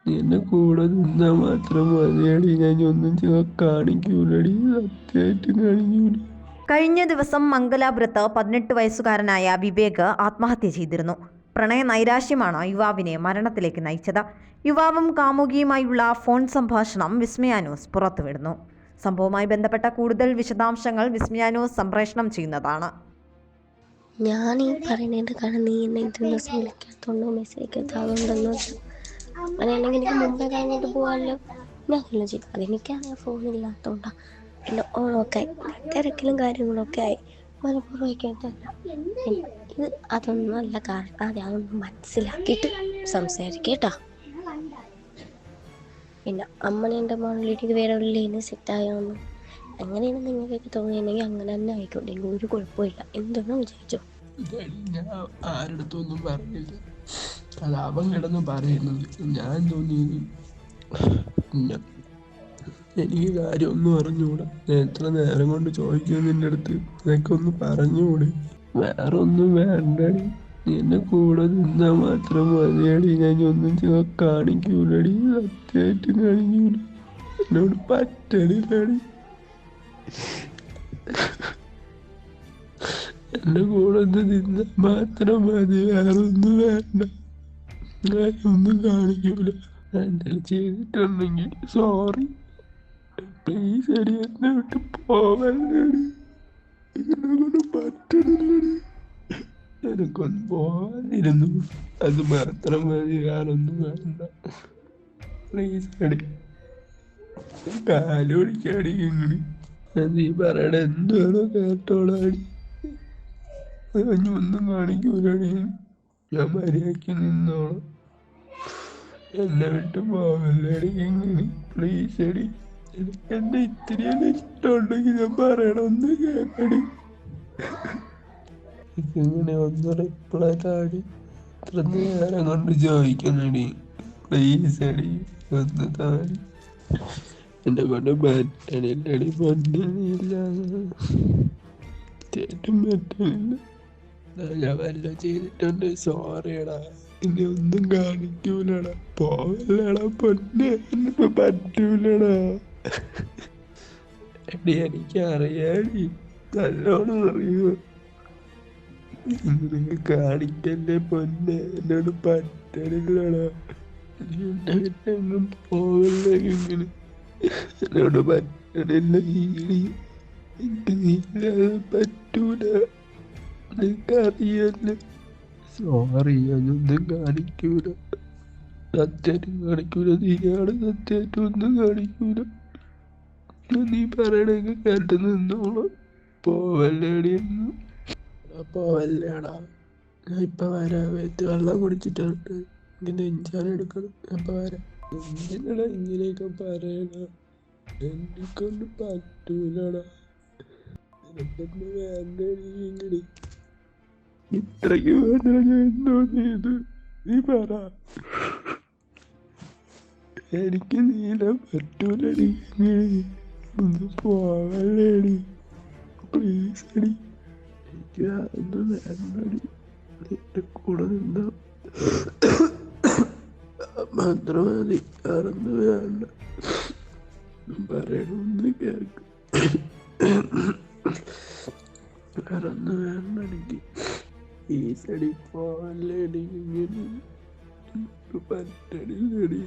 നീ എന്നെ കൂടെ നിന്നാ മാത്രം മതിയടി. ഞാൻ ഒന്നും കാണിക്കൂലടി, സത്യമായിട്ടും കാണിക്കൂല. കഴിഞ്ഞ ദിവസം മംഗലാപുരത്ത് 18 വയസ്സുകാരനായ വിവേക് ആത്മഹത്യ ചെയ്തിരുന്നു. പ്രണയ നൈരാശ്യമാണ് യുവാവിനെ മരണത്തിലേക്ക് നയിച്ചത്. യുവാവും കാമുകിയുമായുള്ള ഫോൺ സംഭാഷണം വിസ്മയ ന്യൂസ് പുറത്തുവിടുന്നു. സംഭവവുമായി ബന്ധപ്പെട്ട കൂടുതൽ വിശദാംശങ്ങൾ വിസ്മയ ന്യൂസ് സംപ്രേഷണം ചെയ്യുന്നതാണ്. ഞാൻ ഈ പറയുന്നതിൻ്റെ കാരണം നീ എന്നെ ഇത്ര ദിവസം വിളിക്കാത്തോണ്ടോ മെസ്സേജ് അയക്കാത്തതുകൊണ്ടൊന്നും അങ്ങനെയാണെങ്കിൽ എനിക്ക് മുമ്പേ കഴിഞ്ഞിട്ട് പോകാമല്ലോ. ഞാൻ അങ്ങനെ ചെയ്തു. അതെനിക്കറിയാം ഫോണില്ലാത്തതുകൊണ്ടാണ്. പിന്നെ ഓണമൊക്കെ ആയി, തിരക്കിലും കാര്യങ്ങളൊക്കെ ആയി, മനഃപൂർവ്വം വയ്ക്കാത്തല്ല. ഇത് അതൊന്നും അല്ല കാരണം. അതൊന്നും മനസ്സിലാക്കിയിട്ട് സംസാരിക്കേട്ടാ. പിന്നെ അമ്മനെൻ്റെ മോളിലേക്ക് വേറെ ഒരു ലൈന് സെറ്റായാണെന്നും അങ്ങനെയാണ് നിങ്ങൾക്കൊക്കെ തോന്നിയിട്ടുണ്ടെങ്കിൽ അങ്ങനെ തന്നെ ആയിക്കോട്ടെ. എനിക്ക് ഒരു കുഴപ്പമില്ല. എന്തെന്നും വിചാരിച്ചോ. ഞാൻ ആരുടെടുത്തൊന്നും പറഞ്ഞില്ല. അത് അവൻ കിടന്ന് പറയുന്നത്. ഞാൻ തോന്നിയത് എനിക്ക് കാര്യമൊന്നും അറിഞ്ഞുകൂടാ. ഞാൻ എത്ര നേരം കൊണ്ട് ചോദിക്കും നിൻ്റെ അടുത്ത്, ഇതൊക്കെ ഒന്ന് പറഞ്ഞുകൂടി. വേറെ ഒന്നും വേണ്ടടി, നീ എന്നെ കൂടെ നിന്നാ മാത്രം മതിയടി. ഞാൻ ഒന്നും കാണിക്കൂലടി, സത്യമായിട്ടും കാണിക്കൂല. എന്നോട് പറ്റണില്ലടി. എന്റെ കൂടെ നിന്നാ മാത്രം മതി, വേറെ ഒന്നും വേണ്ട. ഒന്നും കാണിക്കൂല. എന്തെങ്കിലും ചെയ്തിട്ടുണ്ടെങ്കിൽ സോറി, പ്ലീസ് എടി, എന്നെ വിട്ട് പോവല്ലേടി. എന്നെക്കൊണ്ട് പറ്റണില്ലടി. എനിക്കൊന്ന് പോവാതിരുന്നു, അത് മാത്രം മതി, വേറൊന്നും വേണ്ട. പ്ലീസ് എടി, കാല് പിടിക്കാടി. ഇങ്ങനെ നീ പറയണ എന്താണോ കേട്ടോളാടി. ഒന്നും കാണിക്കൂലടി. ഞാൻ മര്യാദയ്ക്ക് നിന്നോളാം. എന്നെ വിട്ട് പോവല്ലേടി. ഇങ്ങനെ പ്ലീസ് എടി. എനിക്ക് എന്നെ ഇത്തിരിയെല്ലാം ഇഷ്ടമുണ്ടെങ്കിൽ ഞാൻ പറയണം, ഒന്ന് കേട്ടടി. ഇങ്ങനെ ഒന്ന് റിപ്ലൈ താടി. ഇത്ര നേരം കൊണ്ട് ചോദിക്കുന്നടി, പ്ലീസ് എടി, ഒന്ന് താടി. എന്നെ കൊണ്ട് പറ്റണില്ലടി, പൊന്നില്ല, ചേട്ടും പറ്റണില്ല. ഞാൻ വല്ല ചെയ്തിട്ടുണ്ട്, സോറിയടാ. ഇനി ഒന്നും കാണിക്കൂലടാ, പോവല്ലടാ പൊന്നെ, എന്നിട്ട് പറ്റൂലടാ. എടി എനിക്കറിയാടി, നല്ലോണം അറിയോ. ഇങ്ങനെ കാണിക്കല്ലേ പൊന്നെ, എന്നോട് പറ്റണില്ലടാ. നീ എന്നെ വിട്ടെങ്ങും പോവല്ലേ. ഇങ്ങനെ എന്നോട് പറ്റണില്ല. എനിക്ക് നീല്ലാതെ പറ്റൂല, നിനക്കറിയല്ലേ. സോറി, ഞാനൊന്നും കാണിക്കൂല, സത്യമായിട്ടും കാണിക്കൂല. നീയാണ് സത്യമായിട്ടും ഒന്നും കാണിക്കൂല. നീ പറയണൊക്കെ കേട്ട് നിന്നോളാം. പോവല്ലേടി എന്ന്. പോവല്ലേടാ, ഞാൻ ഇപ്പം വരാം. വെള്ളം കുടിച്ചിട്ടുണ്ട്, ഇങ്ങനെ നെഞ്ചാനെടുക്കണം. അപ്പം വരാം. എന്തിനടാ ഇങ്ങനെയൊക്കെ പറയണ? എന്നെക്കൊണ്ട് പറ്റൂലടാ. നിനക്കൊന്നും വേണ്ടടി. ഇങ്ങനെ ഇത്രയ്ക്ക് വേണ്ട ഞാൻ എന്തോ ചെയ്ത്, നീ പറ. എനിക്ക് നീല പറ്റൂലടി. ഒന്ന് പോവല്ലേടി, പ്ലീസ് അടി. എനിക്ക് അതൊന്നും വേണ്ടടി. നിന്റെ കൂടെ നിന്നാ മാത്രം മതി, വേറൊന്നും വേണ്ട. പറയണൊന്ന് കേൾക്ക്, വേറൊന്നും വേണ്ട എനിക്ക്. പ്ലീസ് അടി, പോവല്ലേടി. ഇങ്ങനെ പറ്റണില്ലടി.